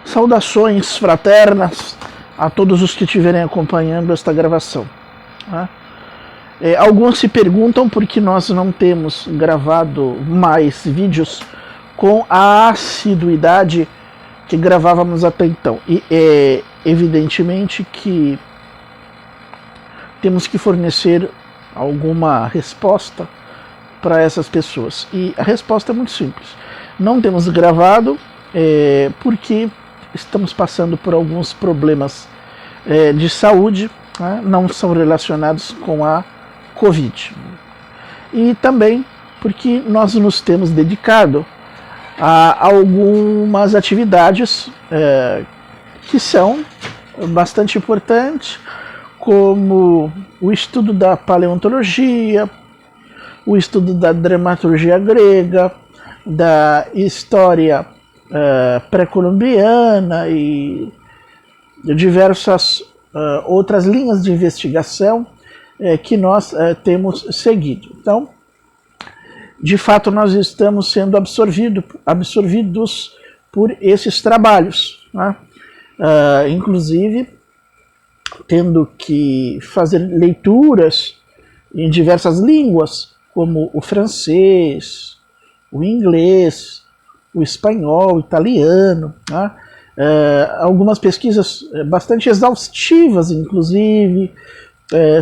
Saudações fraternas a todos os que estiverem acompanhando esta gravação. Alguns se perguntam por que nós não temos gravado mais vídeos com a assiduidade que gravávamos até então. E é evidentemente que temos que fornecer alguma resposta para essas pessoas. E a resposta é muito simples. Não temos gravado porque estamos passando por alguns problemas de saúde, não são relacionados com a Covid. E também porque nós nos temos dedicado a algumas atividades que são bastante importantes, como o estudo da paleontologia, o estudo da dramaturgia grega, da história pré-colombiana e de diversas outras linhas de investigação que nós temos seguido. Então, de fato, nós estamos sendo absorvidos por esses trabalhos, inclusive tendo que fazer leituras em diversas línguas, como o francês, o inglês, o espanhol, o italiano, algumas pesquisas bastante exaustivas, inclusive,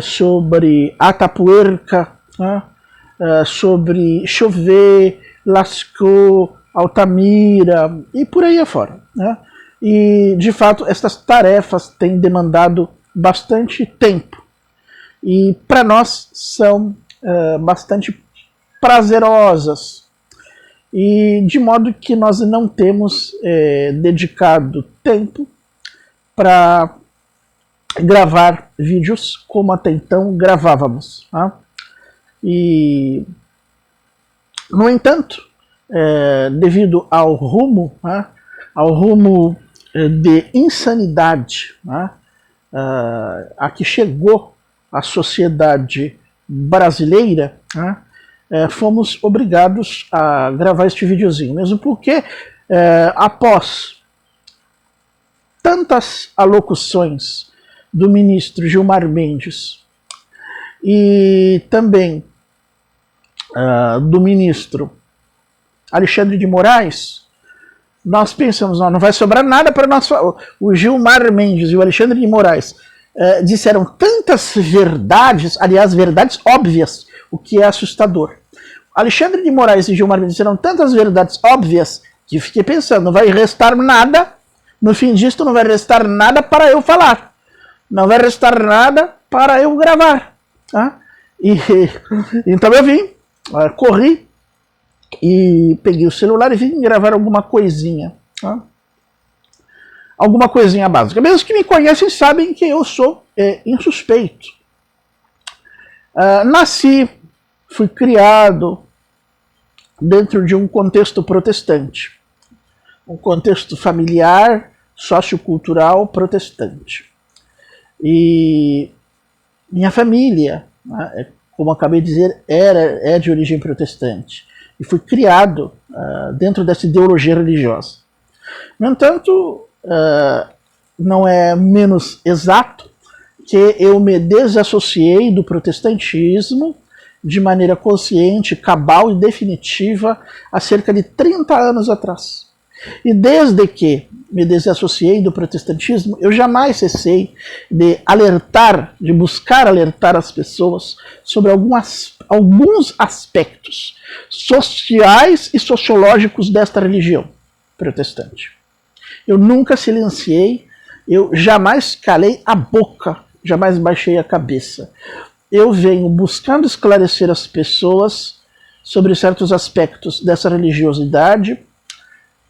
sobre Atapuerca, sobre Chauvet, Lascaux, Altamira e por aí afora. E, de fato, estas tarefas têm demandado bastante tempo. E, para nós, são bastante prazerosas. E de modo que nós não temos dedicado tempo para gravar vídeos como até então gravávamos. E, no entanto, devido ao rumo de insanidade a que chegou a sociedade brasileira, fomos obrigados a gravar este videozinho, mesmo porque após tantas alocuções do ministro Gilmar Mendes e também do ministro Alexandre de Moraes, nós pensamos, não vai sobrar nada para nós. O Gilmar Mendes e o Alexandre de Moraes disseram tantas verdades, aliás, verdades óbvias, o que é assustador. Alexandre de Moraes e Gilmar Mendes disseram tantas verdades óbvias que fiquei pensando, não vai restar nada, no fim disto não vai restar nada para eu falar, não vai restar nada para eu gravar. Então eu vim, corri e peguei o celular e vim gravar alguma coisinha. Alguma coisinha básica. Mesmo que me conhecem sabem que eu sou insuspeito. Nasci, fui criado dentro de um contexto protestante. Um contexto familiar, sociocultural protestante. E minha família, como acabei de dizer, é de origem protestante. E fui criado dentro dessa ideologia religiosa. No entanto, não é menos exato que eu me desassociei do protestantismo de maneira consciente, cabal e definitiva há cerca de 30 anos atrás. E desde que me desassociei do protestantismo, eu jamais cessei de alertar, de buscar alertar as pessoas sobre alguns aspectos sociais e sociológicos desta religião protestante. Eu nunca silenciei, eu jamais calei a boca, jamais baixei a cabeça. Eu venho buscando esclarecer as pessoas sobre certos aspectos dessa religiosidade,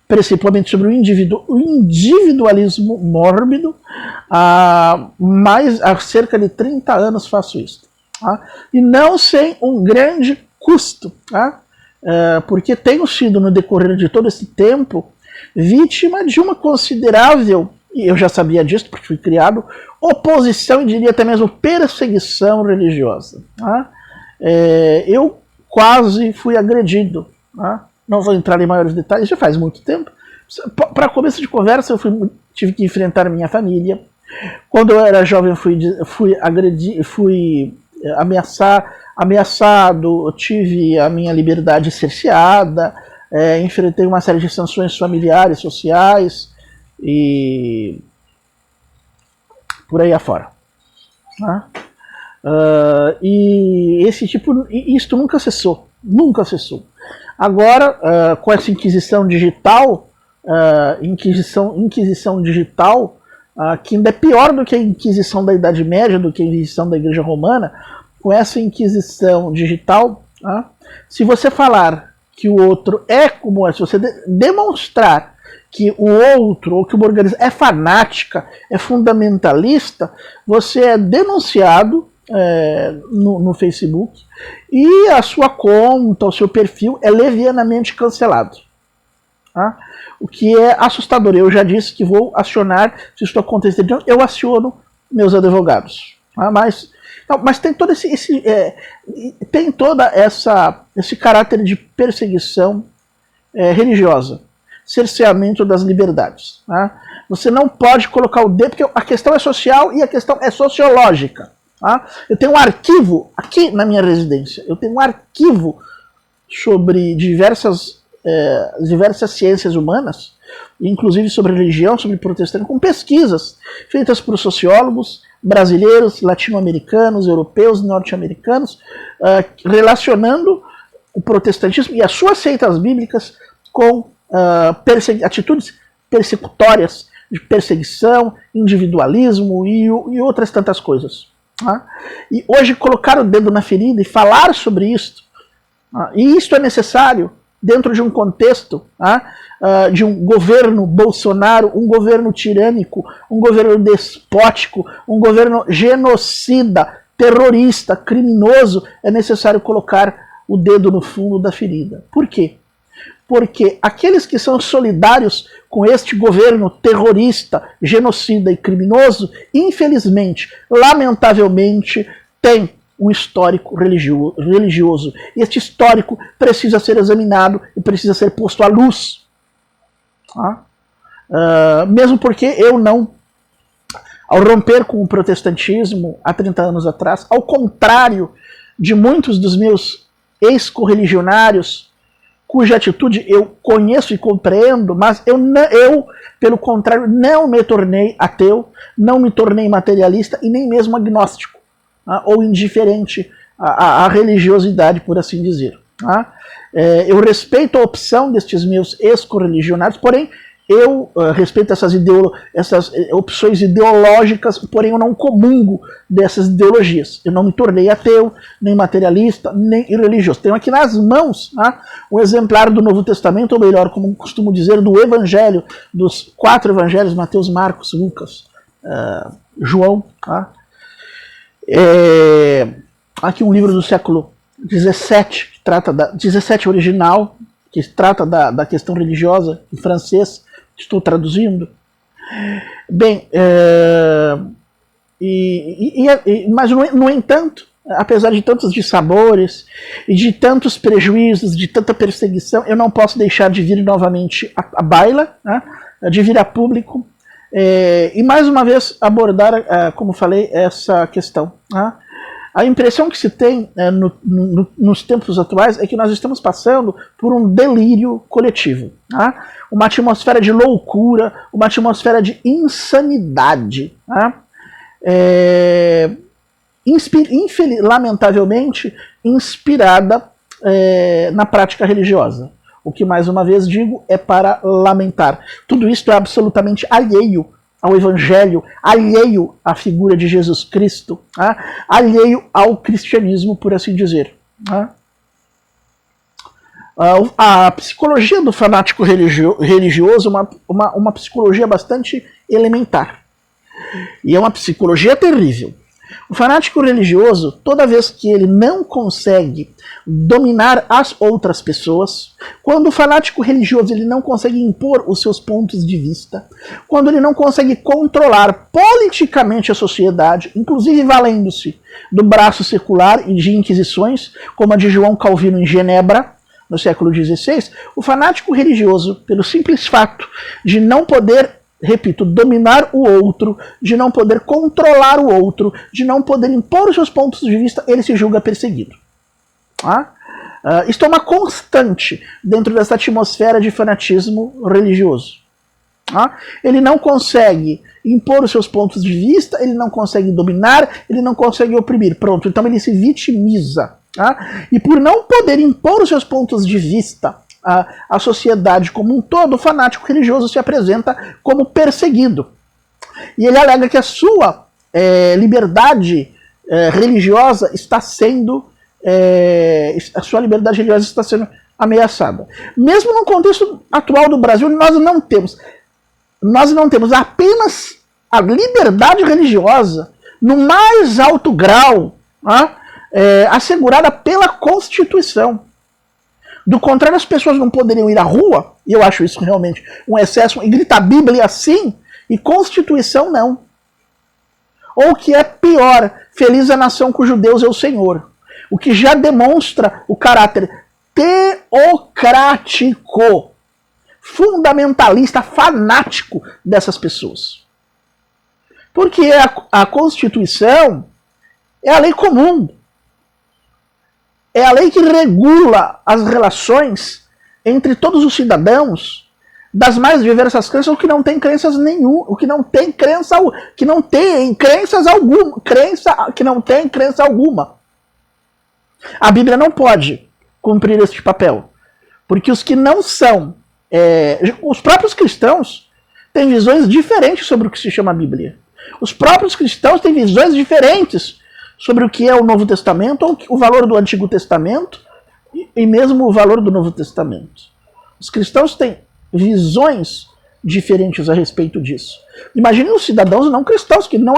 principalmente sobre o individualismo mórbido. Há cerca de 30 anos faço isso. E não sem um grande custo, porque tenho sido, no decorrer de todo esse tempo, vítima de uma considerável, e eu já sabia disso porque fui criado, oposição e diria até mesmo perseguição religiosa. Eu quase fui agredido. Não vou entrar em maiores detalhes, já faz muito tempo, Para começo de conversa, eu tive que enfrentar minha família. Quando eu era jovem, fui ameaçado, tive a minha liberdade cerceada, enfrentei uma série de sanções familiares, sociais e por aí afora. Né? E isto nunca cessou, nunca cessou. Agora, com essa Inquisição digital, Inquisição digital, que ainda é pior do que a Inquisição da Idade Média, do que a Inquisição da Igreja Romana, com essa Inquisição digital, se você falar que o outro é como é, se você demonstrar que o outro, ou que uma organização é fanática, é fundamentalista, você é denunciado no Facebook e a sua conta, o seu perfil é levianamente cancelado. Tá? O que é assustador. Eu já disse que vou acionar, se isso acontecer, eu aciono meus advogados. Tá? Mas tem todo tem toda esse caráter de perseguição religiosa, cerceamento das liberdades. Tá? Você não pode colocar o dedo, porque a questão é social e a questão é sociológica. Tá? Eu tenho um arquivo aqui na minha residência, eu tenho um arquivo sobre diversas ciências humanas, inclusive sobre religião, sobre protestantismo, com pesquisas feitas por sociólogos brasileiros, latino-americanos, europeus, norte-americanos, relacionando o protestantismo e as suas seitas bíblicas com atitudes persecutórias, de perseguição, individualismo e outras tantas coisas. Tá? E hoje colocar o dedo na ferida e falar sobre isso, e isto é necessário dentro de um contexto de um governo Bolsonaro, um governo tirânico, um governo despótico, um governo genocida, terrorista, criminoso, é necessário colocar o dedo no fundo da ferida. Por quê? Porque aqueles que são solidários com este governo terrorista, genocida e criminoso, infelizmente, lamentavelmente, têm um histórico religioso. E este histórico precisa ser examinado e precisa ser posto à luz. Tá? Mesmo porque eu não, ao romper com o protestantismo há 30 anos atrás, ao contrário de muitos dos meus ex-correligionários, cuja atitude eu conheço e compreendo, mas eu, pelo contrário, não me tornei ateu, não me tornei materialista e nem mesmo agnóstico, ou indiferente à religiosidade, por assim dizer. Eu respeito a opção destes meus ex-correligionários, porém eu respeito essas opções ideológicas, porém eu não comungo dessas ideologias. Eu não me tornei ateu, nem materialista, nem religioso. Tenho aqui nas mãos um exemplar do Novo Testamento, ou melhor, como costumo dizer, do Evangelho, dos 4 Evangelhos, Mateus, Marcos, Lucas, João. Aqui um livro do século XVII, que trata 17 original, que trata da questão religiosa, em francês, estou traduzindo. Bem, mas no entanto, apesar de tantos dissabores e de tantos prejuízos, de tanta perseguição, eu não posso deixar de vir novamente à baila, de vir a público, e mais uma vez abordar, como falei, essa questão. A impressão que se tem nos tempos atuais é que nós estamos passando por um delírio coletivo. Uma atmosfera de loucura, uma atmosfera de insanidade. Lamentavelmente, inspirada na prática religiosa. O que, mais uma vez digo, é para lamentar. Tudo isso é absolutamente alheio ao Evangelho, alheio à figura de Jesus Cristo, alheio ao cristianismo, por assim dizer. A psicologia do fanático religioso é uma psicologia bastante elementar. E é uma psicologia terrível. O fanático religioso, toda vez que ele não consegue dominar as outras pessoas, quando o fanático religioso ele não consegue impor os seus pontos de vista, quando ele não consegue controlar politicamente a sociedade, inclusive valendo-se do braço secular e de inquisições, como a de João Calvino em Genebra, no século XVI, o fanático religioso, pelo simples fato de não poder, repito, dominar o outro, de não poder controlar o outro, de não poder impor os seus pontos de vista, ele se julga perseguido. Tá? Isto é uma constante dentro dessa atmosfera de fanatismo religioso. Tá? Ele não consegue impor os seus pontos de vista, ele não consegue dominar, ele não consegue oprimir. Pronto, então ele se vitimiza. Tá? E por não poder impor os seus pontos de vista à sociedade como um todo, o fanático religioso se apresenta como perseguido. E ele alega que a sua liberdade religiosa está sendo ameaçada. Mesmo no contexto atual do Brasil, nós não temos apenas a liberdade religiosa no mais alto grau, assegurada pela Constituição. Do contrário, as pessoas não poderiam ir à rua, e eu acho isso realmente um excesso, e gritar Bíblia sim, e Constituição não. Ou o que é pior, feliz a nação cujo Deus é o Senhor. O que já demonstra o caráter teocrático, fundamentalista, fanático dessas pessoas. Porque a Constituição é a lei comum. É a lei que regula as relações entre todos os cidadãos das mais diversas crenças, o que não tem crenças nenhum, o que não tem crença alguma. A Bíblia não pode cumprir este papel, porque os que não são, os próprios cristãos têm visões diferentes sobre o que se chama Bíblia. Os próprios cristãos têm visões diferentes sobre o que é o Novo Testamento, ou o valor do Antigo Testamento, e mesmo o valor do Novo Testamento. Os cristãos têm visões diferentes a respeito disso. Imaginem os cidadãos não cristãos que não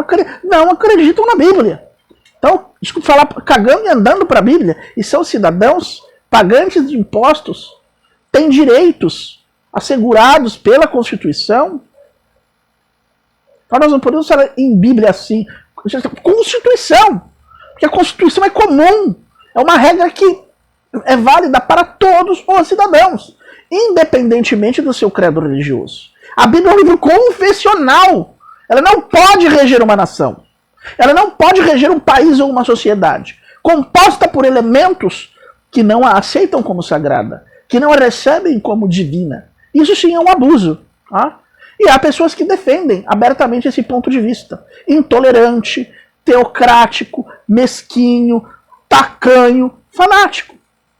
acreditam na Bíblia. Então, desculpa falar, cagando e andando para a Bíblia, e são cidadãos pagantes de impostos, têm direitos assegurados pela Constituição. Então nós não podemos falar em Bíblia assim. Constituição! Porque a Constituição é comum, é uma regra que é válida para todos os cidadãos, independentemente do seu credo religioso. A Bíblia é um livro confessional. Ela não pode reger uma nação. Ela não pode reger um país ou uma sociedade, composta por elementos que não a aceitam como sagrada, que não a recebem como divina. Isso sim é um abuso. Tá? E há pessoas que defendem abertamente esse ponto de vista. Intolerante, teocrático, mesquinho, tacanho, fanático.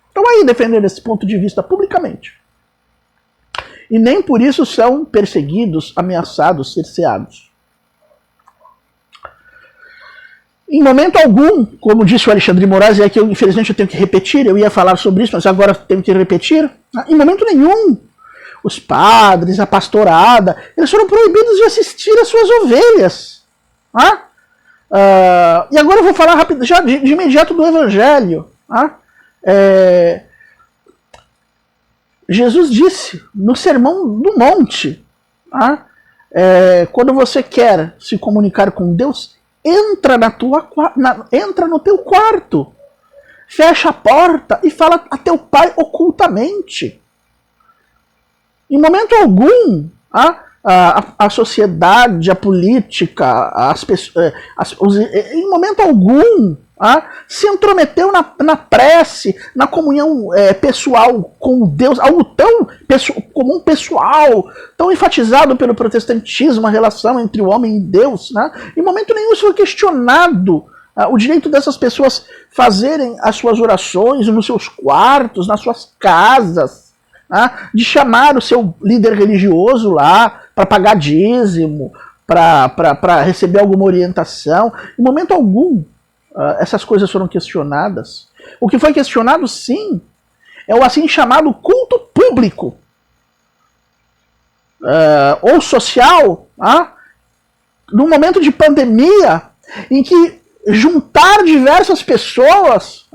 Estão aí defendendo esse ponto de vista publicamente. E nem por isso são perseguidos, ameaçados, cerceados. Em momento algum, como disse o Alexandre de Moraes, que infelizmente eu tenho que repetir, eu ia falar sobre isso, mas agora tenho que repetir, em momento nenhum, os padres, a pastorada, eles foram proibidos de assistir às suas ovelhas. E agora eu vou falar rápido, já de imediato do Evangelho. Jesus disse no Sermão do Monte, quando você quer se comunicar com Deus, entra no teu quarto, fecha a porta e fala a teu pai ocultamente. Em momento algum, a sociedade, a política, as pessoas, em momento algum, se intrometeu na prece, na comunhão pessoal com Deus, algo tão comum pessoal, tão enfatizado pelo protestantismo, a relação entre o homem e Deus. Em momento nenhum isso foi questionado. O direito dessas pessoas fazerem as suas orações nos seus quartos, nas suas casas, de chamar o seu líder religioso lá para pagar dízimo, para receber alguma orientação. Em momento algum, essas coisas foram questionadas. O que foi questionado, sim, é o assim chamado culto público ou social, num momento de pandemia, em que juntar diversas pessoas,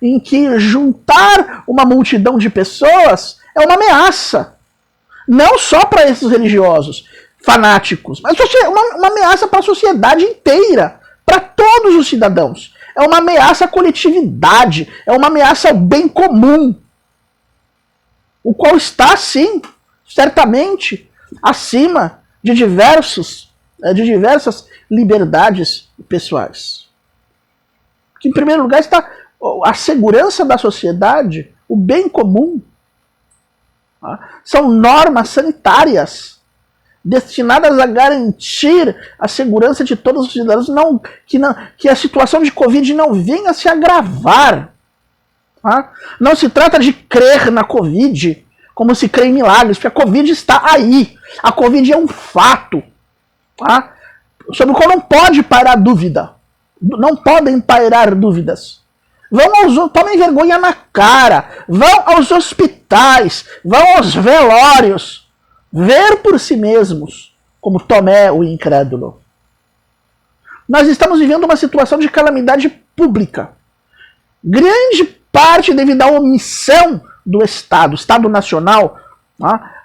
em que juntar uma multidão de pessoas é uma ameaça. Não só para esses religiosos fanáticos, mas uma ameaça para a sociedade inteira, para todos os cidadãos. É uma ameaça à coletividade, é uma ameaça ao bem comum. o qual está, sim, certamente, acima de diversas liberdades pessoais. Que, em primeiro lugar, está a segurança da sociedade, o bem comum. São normas sanitárias destinadas a garantir a segurança de todos os cidadãos, que a situação de Covid não venha a se agravar. Não se trata de crer na Covid como se crê em milagres, porque a Covid está aí. A Covid é um fato, sobre o qual não pode pairar dúvida. Não podem pairar dúvidas. Tomem vergonha na cara, vão aos hospitais, vão aos velórios, ver por si mesmos, como Tomé, o incrédulo. Nós estamos vivendo uma situação de calamidade pública. Grande parte devido à omissão do Estado Nacional,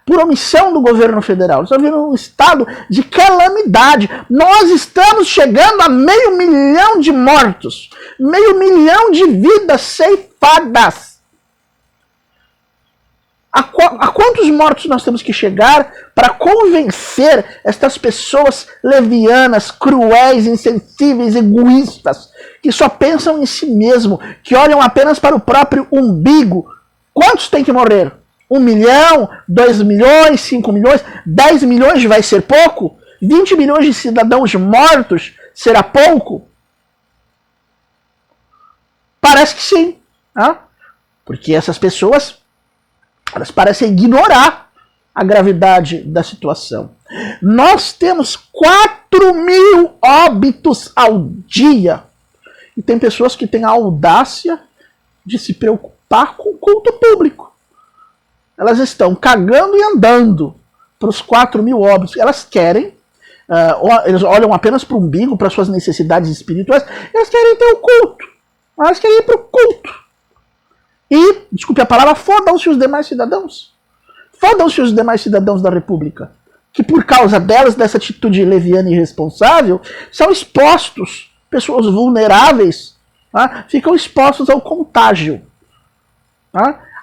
por omissão do governo federal. Estamos vivendo um estado de calamidade. Nós estamos chegando a 500 mil de mortos, 500 mil de vidas ceifadas. A quantos mortos nós temos que chegar para convencer estas pessoas levianas, cruéis, insensíveis, egoístas, que só pensam em si mesmo, que olham apenas para o próprio umbigo? Quantos tem que morrer? 1 milhão, 2 milhões, 5 milhões, 10 milhões vai ser pouco? 20 milhões de cidadãos mortos será pouco? Parece que sim. Porque essas pessoas, elas parecem ignorar a gravidade da situação. Nós temos 4.000 óbitos ao dia. E tem pessoas que têm a audácia de se preocupar com o culto público. Elas estão cagando e andando para os 4.000 óbitos. Elas querem, eles olham apenas para o umbigo, para suas necessidades espirituais. Elas querem ter o culto. Elas querem ir para o culto. E, desculpe a palavra, fodam-se os demais cidadãos. Fodam-se os demais cidadãos da República. Que por causa delas, dessa atitude leviana e irresponsável, são expostos. Pessoas vulneráveis ficam expostos ao contágio.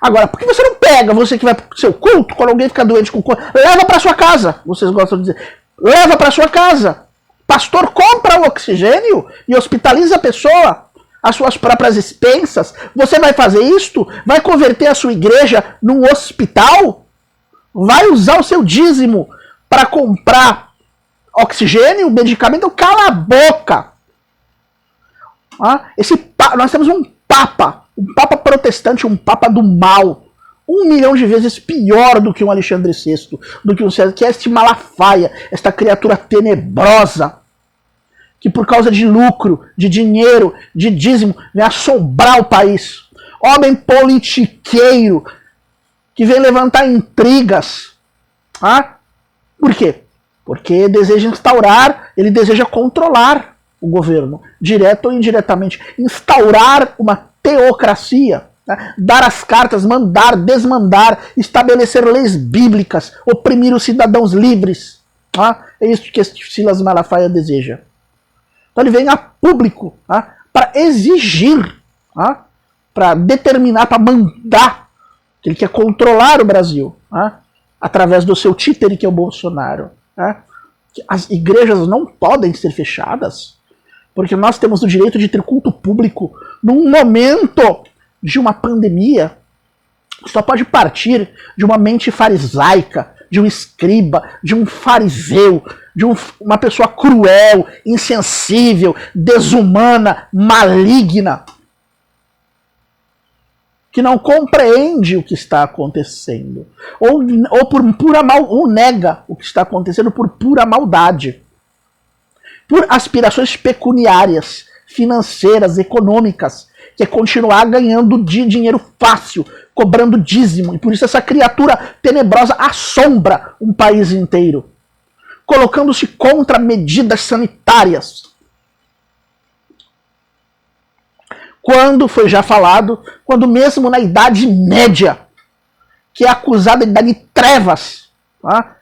Agora, por que você não pega, você que vai para o seu culto, quando alguém fica doente com culto, leva para sua casa, vocês gostam de dizer, leva para sua casa. Pastor compra o oxigênio e hospitaliza a pessoa, as suas próprias expensas. Você vai fazer isto? Vai converter a sua igreja num hospital? Vai usar o seu dízimo para comprar oxigênio, medicamento? Cala a boca! Nós temos um papa protestante, um papa do mal, 1 milhão de vezes pior do que um Alexandre VI, do que um César, que é este Malafaia, esta criatura tenebrosa, que por causa de lucro, de dinheiro, de dízimo, vem assombrar o país. Homem politiqueiro, que vem levantar intrigas. Por quê? Porque deseja instaurar, ele deseja controlar o governo, direto ou indiretamente, instaurar uma teocracia, dar as cartas, mandar, desmandar, estabelecer leis bíblicas, oprimir os cidadãos livres. É isso que este Silas Malafaia deseja. Então ele vem a público para exigir, para determinar, para mandar, que ele quer controlar o Brasil, através do seu títere, que é o Bolsonaro. As igrejas não podem ser fechadas, porque nós temos o direito de ter culto público num momento de uma pandemia. Só pode partir de uma mente farisaica, de um escriba, de um fariseu, de uma pessoa cruel, insensível, desumana, maligna, que não compreende o que está acontecendo, ou por pura ou nega o que está acontecendo por pura maldade, por aspirações pecuniárias, financeiras, econômicas, que é continuar ganhando dinheiro fácil, cobrando dízimo, e por isso essa criatura tenebrosa assombra um país inteiro, colocando-se contra medidas sanitárias. Quando foi já falado, quando mesmo na Idade Média, que é acusada de idade de trevas,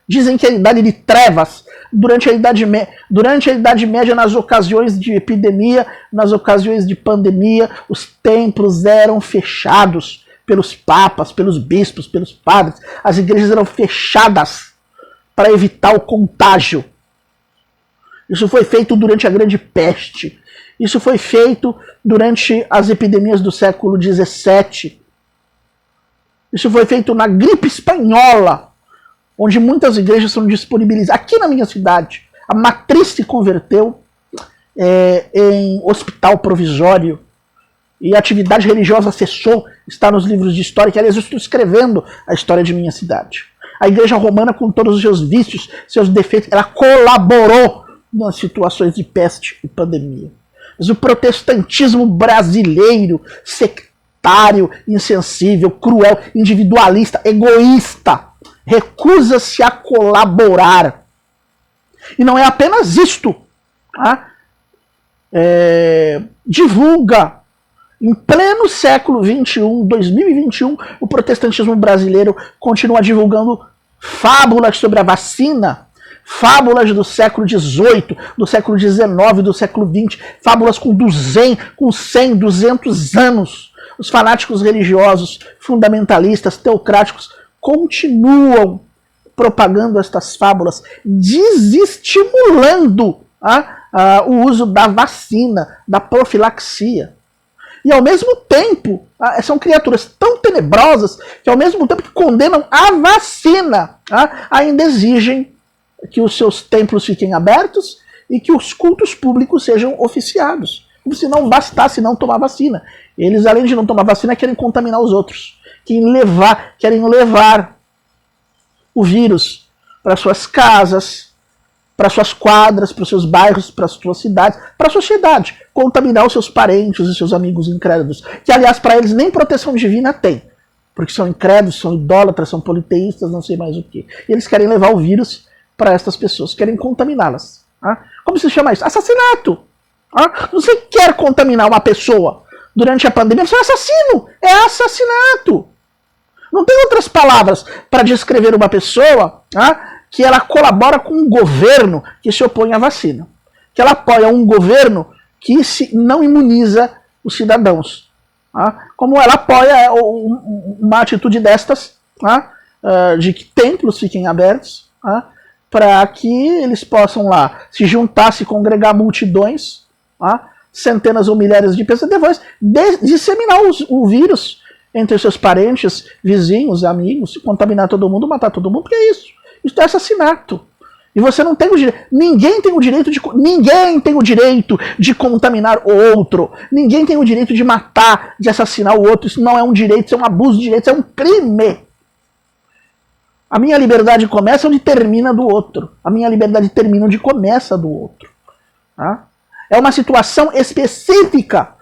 dizem que é a idade de trevas, durante a Idade Média, nas ocasiões de epidemia, nas ocasiões de pandemia, os templos eram fechados pelos papas, pelos bispos, pelos padres. As igrejas eram fechadas para evitar o contágio. Isso foi feito durante a Grande Peste. Isso foi feito durante as epidemias do século XVII. Isso foi feito na gripe espanhola, onde muitas igrejas são disponibilizadas. Aqui na minha cidade, a matriz se converteu em hospital provisório e a atividade religiosa cessou. Está nos livros de história, que aliás eu estou escrevendo a história de minha cidade. A igreja romana, com todos os seus vícios, seus defeitos, ela colaborou nas situações de peste e pandemia. Mas o protestantismo brasileiro, sectário, insensível, cruel, individualista, egoísta, recusa-se a colaborar. E não é apenas isto. Tá? Divulga, em pleno século XXI, 2021, o protestantismo brasileiro continua divulgando fábulas sobre a vacina, fábulas do século XVIII, do século XIX, do século XX, fábulas com 100, 200 anos. Os fanáticos religiosos, fundamentalistas, teocráticos, continuam propagando estas fábulas, desestimulando o uso da vacina, da profilaxia. E ao mesmo tempo, são criaturas tão tenebrosas que ao mesmo tempo que condenam a vacina, ainda exigem que os seus templos fiquem abertos e que os cultos públicos sejam oficiados. Como se não bastasse não tomar vacina. Eles, além de não tomar vacina, querem contaminar os outros. Querem levar o vírus para suas casas, para suas quadras, para os seus bairros, para as suas cidades, para a sociedade. Contaminar os seus parentes e seus amigos incrédulos. Que, aliás, para eles nem proteção divina tem. Porque são incrédulos, são idólatras, são politeístas, não sei mais o que. E eles querem levar o vírus para estas pessoas, querem contaminá-las. Como se chama isso? Assassinato. Você quer contaminar uma pessoa durante a pandemia, você é assassino. É assassinato. Não tem outras palavras para descrever uma pessoa que ela colabora com um governo que se opõe à vacina. Que ela apoia um governo que não imuniza os cidadãos. Como ela apoia uma atitude destas, de que templos fiquem abertos, para que eles possam lá se juntar, se congregar multidões, centenas ou milhares de pessoas, depois disseminar o vírus entre seus parentes, vizinhos, amigos, contaminar todo mundo, matar todo mundo, porque é isso. Isso é assassinato. E você não tem o direito. Ninguém tem o direito de contaminar o outro. Ninguém tem o direito de matar, de assassinar o outro. Isso não é um direito, isso é um abuso de direito, isso é um crime. A minha liberdade começa onde termina do outro. A minha liberdade termina onde começa do outro. É uma situação específica.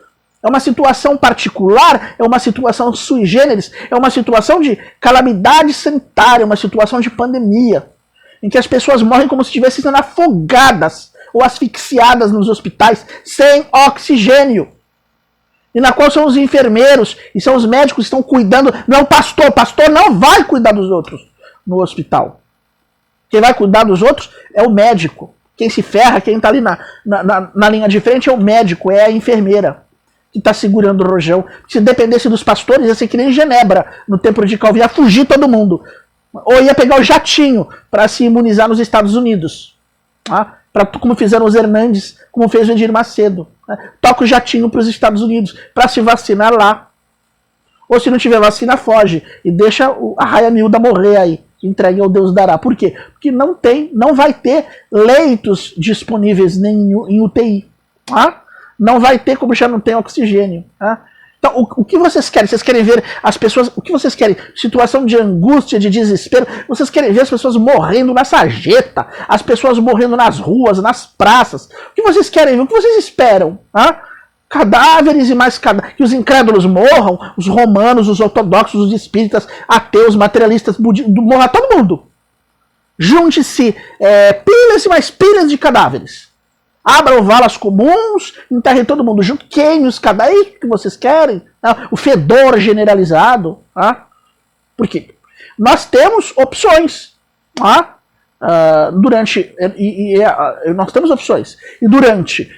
É uma situação particular. É uma situação sui generis. É uma situação de calamidade sanitária. Uma situação de pandemia. Em que as pessoas morrem como se estivessem sendo afogadas ou asfixiadas nos hospitais sem oxigênio. E na qual são os enfermeiros e são os médicos que estão cuidando. Não, o pastor não vai cuidar dos outros no hospital. Quem vai cuidar dos outros é o médico. Quem se ferra, quem está ali na linha de frente é o médico, é a enfermeira que está segurando o rojão. Se dependesse dos pastores, ia ser que nem Genebra, no tempo de Calvin, ia fugir todo mundo. Ou ia pegar o jatinho para se imunizar nos Estados Unidos. Como fizeram os Hernandes, como fez o Edir Macedo. Toca o jatinho para os Estados Unidos, para se vacinar lá. Ou se não tiver vacina, foge. E deixa a raia miúda morrer aí. Entregue ao Deus dará. Por quê? Porque não vai ter leitos disponíveis nem em UTI. Não vai ter, como já não tem oxigênio. Então, o que vocês querem? Vocês querem ver as pessoas... O que vocês querem? Situação de angústia, de desespero. Vocês querem ver as pessoas morrendo na sarjeta, as pessoas morrendo nas ruas, nas praças. O que vocês querem ver? O que vocês esperam? Cadáveres e mais cadáveres. Que os incrédulos morram, os romanos, os ortodoxos, os espíritas, ateus, materialistas, budistas, morra todo mundo. Junte-se pilhas e mais pilhas de cadáveres. Abram valas comuns, enterrem todo mundo junto, queimem os cadáveres. O que vocês querem? O fedor generalizado. Por quê? Nós temos opções. Nós temos opções. E durante...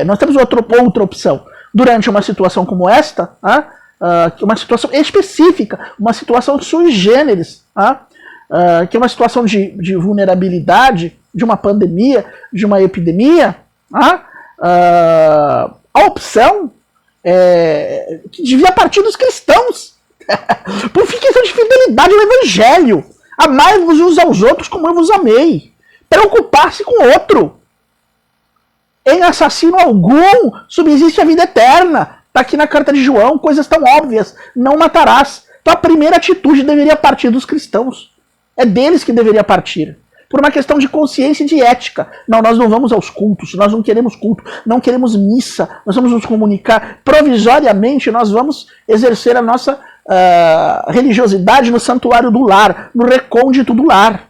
nós temos outra opção. Durante uma situação como esta, uma situação específica, uma situação sui generis, que é uma situação de vulnerabilidade, de uma pandemia, de uma epidemia, a opção que devia partir dos cristãos, por questão de fidelidade ao evangelho. Amai-vos uns aos outros como eu vos amei. Preocupar-se com o outro. Em assassino algum subsiste a vida eterna. Está aqui na carta de João, coisas tão óbvias. Não matarás. Então a primeira atitude deveria partir dos cristãos. É deles que deveria partir. Por uma questão de consciência e de ética. Não, nós não vamos aos cultos, nós não queremos culto, não queremos missa, nós vamos nos comunicar. Provisoriamente nós vamos exercer a nossa religiosidade no santuário do lar, no recôndito do lar.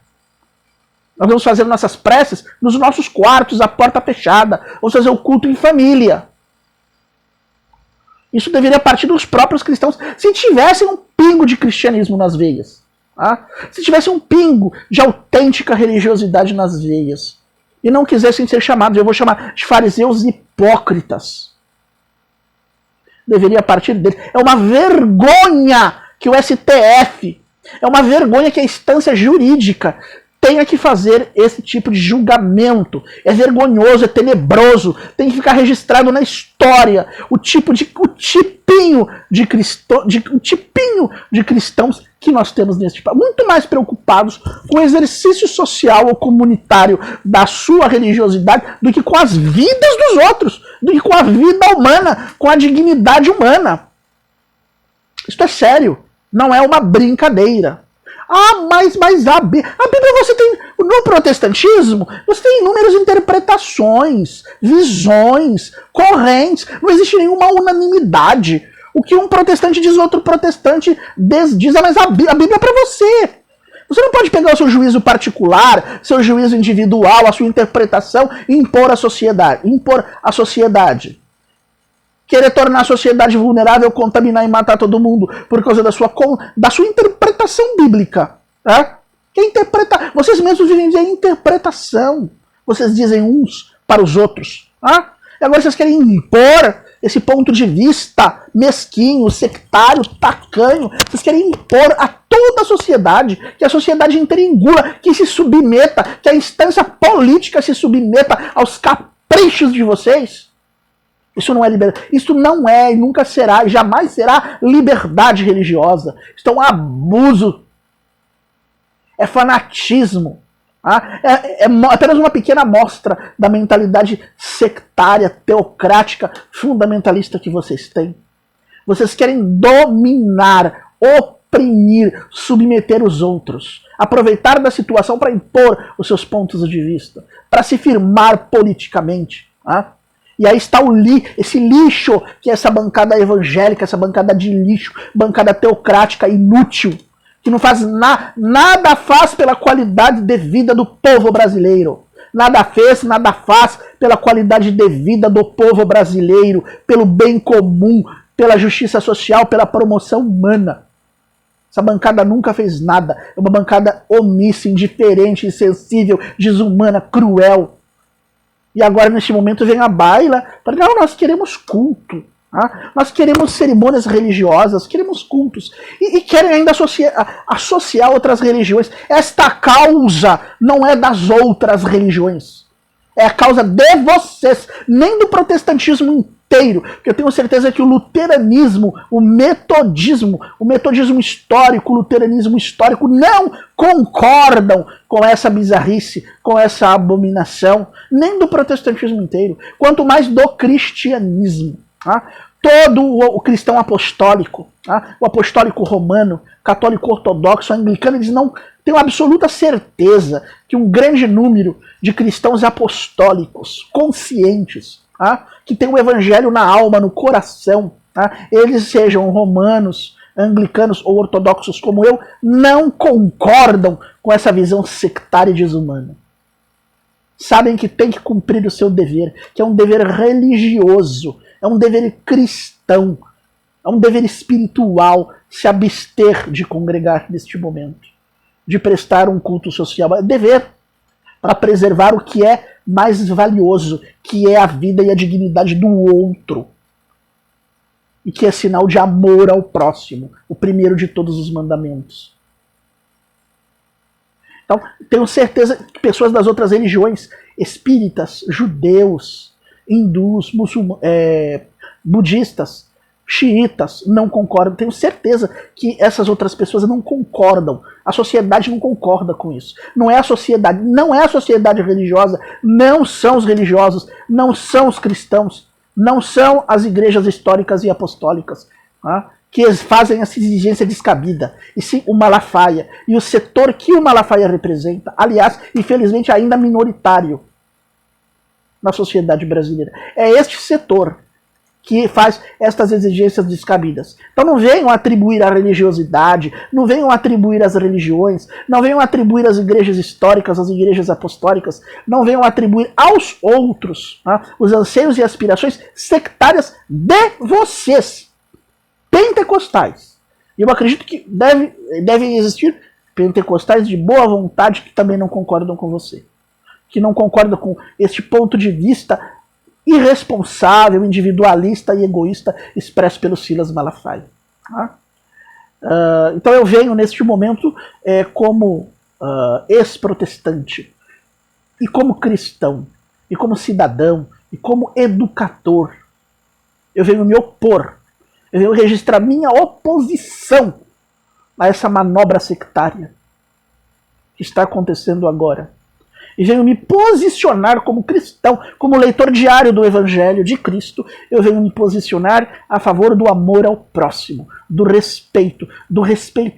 Nós vamos fazer nossas preces nos nossos quartos, a porta fechada. Vamos fazer o culto em família. Isso deveria partir dos próprios cristãos, se tivessem um pingo de cristianismo nas veias. Se tivesse um pingo de autêntica religiosidade nas veias. E não quisessem ser chamados, eu vou chamar de fariseus hipócritas. Deveria partir deles. É uma vergonha que o STF, é uma vergonha que a instância jurídica tenha que fazer esse tipo de julgamento. É vergonhoso, é tenebroso, tem que ficar registrado na história o tipinho de cristãos que nós temos nesse tipo. Muito mais preocupados com o exercício social ou comunitário da sua religiosidade do que com as vidas dos outros, do que com a vida humana, com a dignidade humana. Isto é sério, não é uma brincadeira. Mas a Bíblia você tem, no protestantismo, você tem inúmeras interpretações, visões, correntes, não existe nenhuma unanimidade. O que um protestante diz, outro protestante diz, mas a Bíblia é para você. Você não pode pegar o seu juízo particular, seu juízo individual, a sua interpretação e impor à sociedade. Querer tornar a sociedade vulnerável, contaminar e matar todo mundo por causa da sua interpretação bíblica. Vocês mesmos vivem de interpretação. Vocês dizem uns para os outros. E agora vocês querem impor esse ponto de vista mesquinho, sectário, tacanho. Vocês querem impor a toda a sociedade, que a sociedade inteira engula, que se submeta, que a instância política se submeta aos caprichos de vocês. Isso não é liberdade. Isso não é e nunca será e jamais será liberdade religiosa. Isso é um abuso. É fanatismo. É apenas uma pequena amostra da mentalidade sectária, teocrática, fundamentalista que vocês têm. Vocês querem dominar, oprimir, submeter os outros. Aproveitar da situação para impor os seus pontos de vista. Para se firmar politicamente. E aí está esse lixo, que é essa bancada evangélica, essa bancada de lixo, bancada teocrática inútil, que não faz nada faz pela qualidade de vida do povo brasileiro. Nada faz pela qualidade de vida do povo brasileiro, pelo bem comum, pela justiça social, pela promoção humana. Essa bancada nunca fez nada. É uma bancada omissa, indiferente, insensível, desumana, cruel. E agora, neste momento, vem a baila para dizer, nós queremos culto. Nós queremos cerimônias religiosas, queremos cultos. E querem ainda associar outras religiões. Esta causa não é das outras religiões. É a causa de vocês, nem do protestantismo inteiro. Porque eu tenho certeza que o luteranismo, o metodismo histórico, o luteranismo histórico não concordam com essa bizarrice, com essa abominação, nem do protestantismo inteiro, quanto mais do cristianismo. Todo o cristão apostólico, o apostólico romano, católico ortodoxo, anglicano, eles não têm absoluta certeza que um grande número de cristãos apostólicos, conscientes, que tem o evangelho na alma, no coração, eles sejam romanos, anglicanos ou ortodoxos como eu, não concordam com essa visão sectária e desumana. Sabem que tem que cumprir o seu dever, que é um dever religioso, é um dever cristão, é um dever espiritual se abster de congregar neste momento, de prestar um culto social. É dever para preservar o que é mais valioso, que é a vida e a dignidade do outro. e que é sinal de amor ao próximo, o primeiro de todos os mandamentos. Então, tenho certeza que pessoas das outras religiões, espíritas, judeus, hindus, budistas, xiitas, não concordam. Tenho certeza que essas outras pessoas não concordam. A sociedade não concorda com isso. Não é a sociedade religiosa, não são os religiosos, não são os cristãos, não são as igrejas históricas e apostólicas, tá? Que fazem essa exigência descabida, e sim o Malafaia, e o setor que o Malafaia representa, aliás, infelizmente ainda minoritário na sociedade brasileira. É este setor que faz estas exigências descabidas. Então não venham atribuir a religiosidade, não venham atribuir as religiões, não venham atribuir as igrejas históricas, as igrejas apostólicas, não venham atribuir aos outros, tá, os anseios e aspirações sectárias de vocês, pentecostais. E eu acredito que devem existir pentecostais de boa vontade que também não concordam com você, que não concordam com este ponto de vista irresponsável, individualista e egoísta expresso pelo Silas Malafaia. Tá? Então eu venho neste momento como ex-protestante, e como cristão, e como cidadão, e como educador. Eu venho me opor, eu venho registrar minha oposição a essa manobra sectária que está acontecendo agora. E venho me posicionar como cristão, como leitor diário do Evangelho de Cristo, eu venho me posicionar a favor do amor ao próximo, do respeito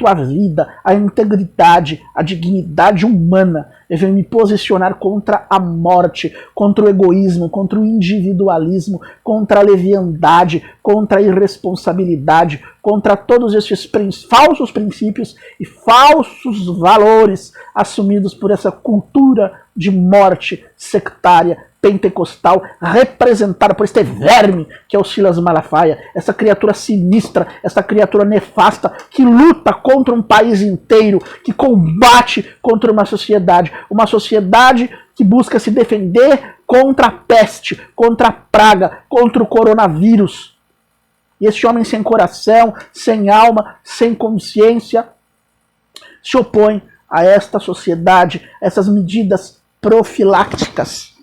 à vida, à integridade, à dignidade humana. Eu venho me posicionar contra a morte, contra o egoísmo, contra o individualismo, contra a leviandade, contra a irresponsabilidade, contra todos esses falsos princípios e falsos valores assumidos por essa cultura de morte sectária, pentecostal, representada por este verme que é o Silas Malafaia, essa criatura sinistra, essa criatura nefasta, que luta contra um país inteiro, que combate contra uma sociedade que busca se defender contra a peste, contra a praga, contra o coronavírus. E esse homem sem coração, sem alma, sem consciência, se opõe a esta sociedade, essas medidas profilácticas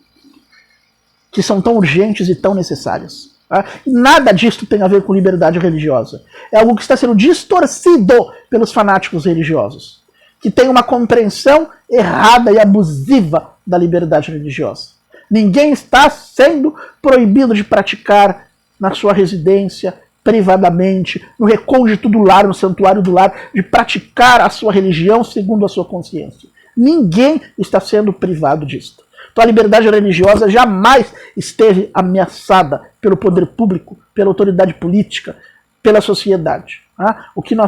que são tão urgentes e tão necessárias. Tá? E nada disso tem a ver com liberdade religiosa. É algo que está sendo distorcido pelos fanáticos religiosos, que têm uma compreensão errada e abusiva da liberdade religiosa. Ninguém está sendo proibido de praticar na sua residência, privadamente, no recôndito do lar, no santuário do lar, de praticar a sua religião segundo a sua consciência. Ninguém está sendo privado disso. Então a liberdade religiosa jamais esteve ameaçada pelo poder público, pela autoridade política, pela sociedade. Tá? O que nós